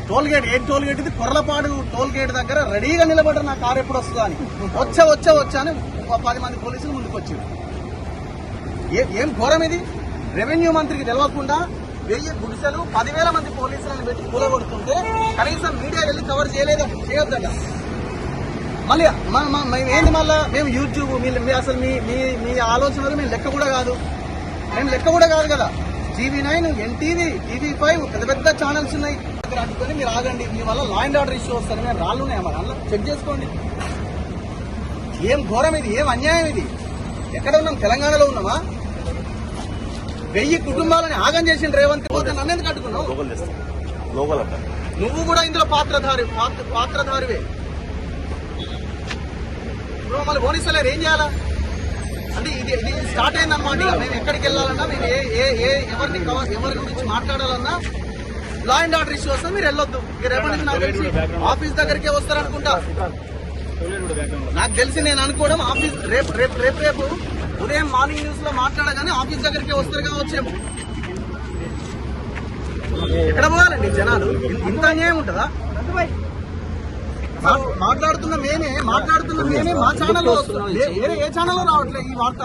Toll gate ఇది Korlapadu toll gate దగ్గర రెడీగా నిలబడ్డారు నా కారు ఎప్పుడు వస్తుందా అని. వచ్చా అని 10 మంది పోలీసులు ముందుకు వచ్చారు. ఏం ఘోరం ఇది. రెవెన్యూ మంత్రికి తెలవకుండా 1000 గుడిసెలు 10,000 మంది పోలీసులను పెట్టి కూలగొడుతుంటే కనీసం మీడియా వెళ్ళి కవర్ చేయొద్దట. మళ్ళీ ఏంది మళ్ళా మేము యూట్యూబ్ అసలు మీ ఆలోచనలు మేము లెక్క కూడా కాదు కదా. TV9, NTV, TV5 పెద్ద ఛానల్స్ ఉన్నాయి. అడ్డుకొని మీరు ఆగండి, మీ వల్ల లా అండ్ ఆర్డర్ ఇష్యూ వస్తుంది. మేము రాళ్ళు ఉన్నాయా మరి అందులో చెక్ చేసుకోండి. ఏం ఘోరం ఇది, ఏం అన్యాయం ఇది. ఎక్కడ ఉన్నాం? తెలంగాణలో ఉన్నామా? 1000 కుటుంబాలని ఆగం చేసిన రేవంత్ పోతే నన్ను ఎందుకు అడ్డుకున్నావు? నువ్వు కూడా ఇందులో పాత్రధారివే. ఇప్పుడు మమ్మల్ని పోలీసులు ఏం చేయాలా అంటే ఇది స్టార్ట్ అయిందన్నమాట. మేము ఎక్కడికి వెళ్ళాలన్నా, మేము ఎవరి గురించి మాట్లాడాలన్నా లా అండ్ ఆర్డర్ ఇష్యూ వస్తే మీరు వెళ్ళొద్దు. రేపటి నుంచి నాకు తెలిసి ఆఫీస్ దగ్గరికే వస్తారనుకుంటా. నాకు తెలిసి నేను అనుకోవడం ఆఫీస్ రేపు ఉదయం మార్నింగ్ న్యూస్ లో మాట్లాడగానే ఆఫీస్ దగ్గరికే వస్తారు కావచ్చేమో. ఎక్కడ పోవాలండి జనాలు? ఇంత అన్యాయం ఉంటుందా? మాట్లాడుతున్న మేమే మా ఛానల్లో వస్తున్నాం. వేరే ఏ ఛానల్లో రావట్లేదు ఈ వార్త.